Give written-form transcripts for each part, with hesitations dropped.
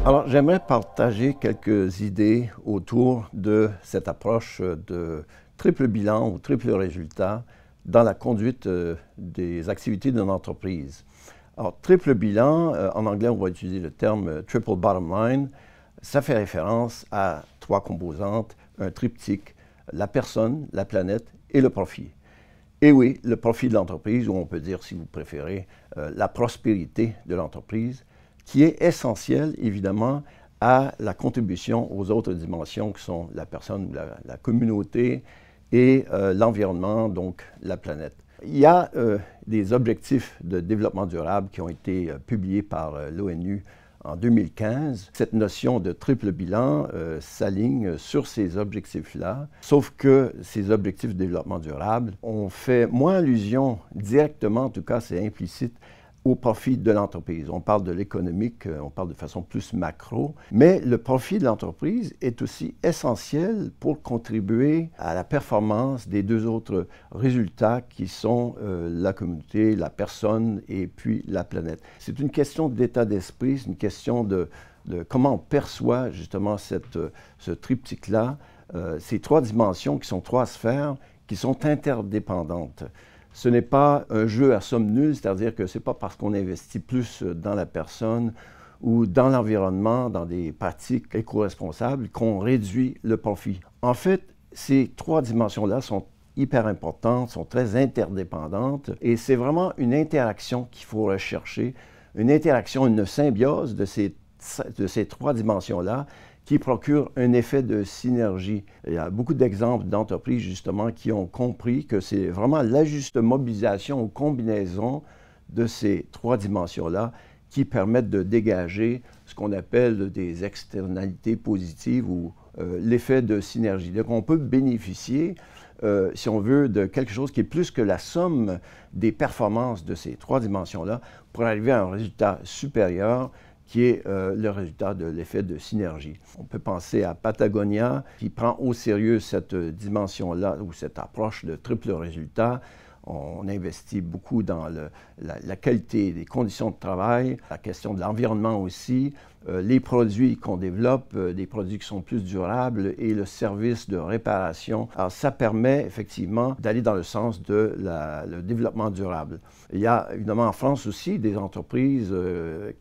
Alors, j'aimerais partager quelques idées autour de cette approche de triple bilan ou triple résultat dans la conduite des activités d'une entreprise. Alors, triple bilan, en anglais, on va utiliser le terme triple bottom line. Ça fait référence à trois composantes, un triptyque, la personne, la planète et le profit. Et oui, le profit de l'entreprise, ou on peut dire, si vous préférez, la prospérité de l'entreprise, qui est essentiel, évidemment, à la contribution aux autres dimensions qui sont la personne ou la communauté et l'environnement, donc la planète. Il y a des objectifs de développement durable qui ont été publiés par l'ONU en 2015. Cette notion de triple bilan s'aligne sur ces objectifs-là, sauf que ces objectifs de développement durable ont fait moins allusion directement, en tout cas c'est implicite, au profit de l'entreprise. On parle de l'économique, on parle de façon plus macro, mais le profit de l'entreprise est aussi essentiel pour contribuer à la performance des deux autres résultats qui sont la communauté, la personne et puis la planète. C'est une question d'état d'esprit, c'est une question de comment on perçoit justement ce triptyque-là, ces trois dimensions qui sont trois sphères qui sont interdépendantes. Ce n'est pas un jeu à somme nulle, c'est-à-dire que ce n'est pas parce qu'on investit plus dans la personne ou dans l'environnement, dans des pratiques éco-responsables, qu'on réduit le profit. En fait, ces trois dimensions-là sont hyper importantes, sont très interdépendantes, et c'est vraiment une interaction qu'il faut rechercher, une interaction, une symbiose de ces trois dimensions-là, qui procure un effet de synergie. Il y a beaucoup d'exemples d'entreprises, justement, qui ont compris que c'est vraiment la juste mobilisation ou combinaison de ces trois dimensions-là qui permettent de dégager ce qu'on appelle des externalités positives ou l'effet de synergie. Donc, on peut bénéficier, si on veut, de quelque chose qui est plus que la somme des performances de ces trois dimensions-là pour arriver à un résultat supérieur qui est le résultat de l'effet de synergie. On peut penser à Patagonia, qui prend au sérieux cette dimension-là, ou cette approche de triple résultat. On investit beaucoup dans la qualité des conditions de travail, la question de l'environnement aussi, les produits qu'on développe, des produits qui sont plus durables et le service de réparation. Alors, ça permet effectivement d'aller dans le sens de le développement durable. Il y a évidemment en France aussi des entreprises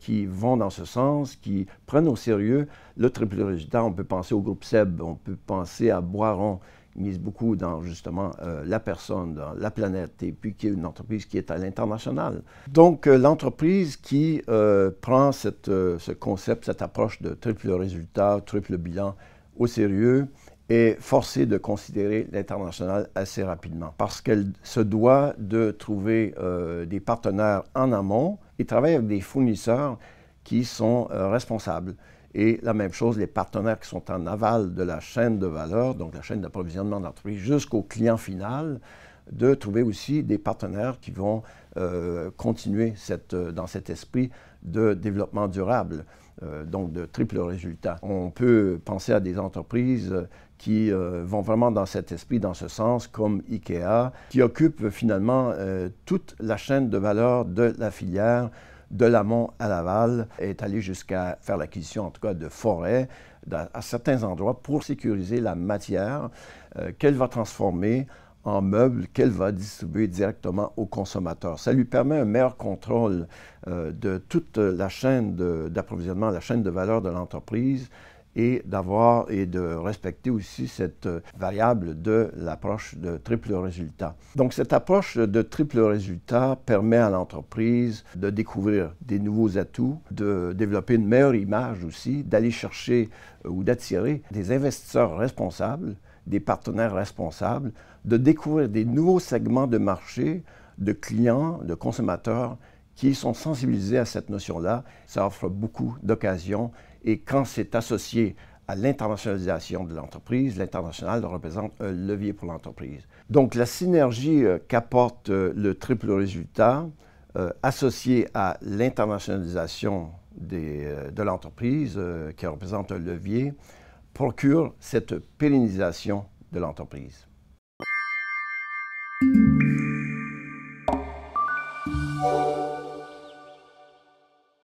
qui vont dans ce sens, qui prennent au sérieux le triple résultat. On peut penser au groupe SEB, on peut penser à Boiron, mise beaucoup dans justement la personne, dans la planète, et puis qui est une entreprise qui est à l'international. Donc l'entreprise qui prend ce concept, cette approche de triple résultat, triple bilan au sérieux, est forcée de considérer l'international assez rapidement parce qu'elle se doit de trouver des partenaires en amont et travailler avec des fournisseurs qui sont responsables. Et la même chose, les partenaires qui sont en aval de la chaîne de valeur, donc la chaîne d'approvisionnement de l'entreprise, jusqu'au client final, de trouver aussi des partenaires qui vont continuer dans cet esprit de développement durable, donc de triple résultat. On peut penser à des entreprises qui vont vraiment dans cet esprit, dans ce sens, comme IKEA, qui occupent finalement toute la chaîne de valeur de la filière, de l'amont à l'aval, est allé jusqu'à faire l'acquisition, en tout cas, de forêts à certains endroits pour sécuriser la matière qu'elle va transformer en meubles, qu'elle va distribuer directement aux consommateurs. Ça lui permet un meilleur contrôle de toute la chaîne d'approvisionnement, la chaîne de valeur de l'entreprise, et de respecter aussi cette variable de l'approche de triple résultat. Donc cette approche de triple résultat permet à l'entreprise de découvrir des nouveaux atouts, de développer une meilleure image aussi, d'aller chercher ou d'attirer des investisseurs responsables, des partenaires responsables, de découvrir des nouveaux segments de marché, de clients, de consommateurs qui sont sensibilisés à cette notion-là. Ça offre beaucoup d'occasions. Et quand c'est associé à l'internationalisation de l'entreprise, l'international représente un levier pour l'entreprise. Donc la synergie qu'apporte le triple résultat, associé à l'internationalisation de l'entreprise, qui représente un levier, procure cette pérennisation de l'entreprise.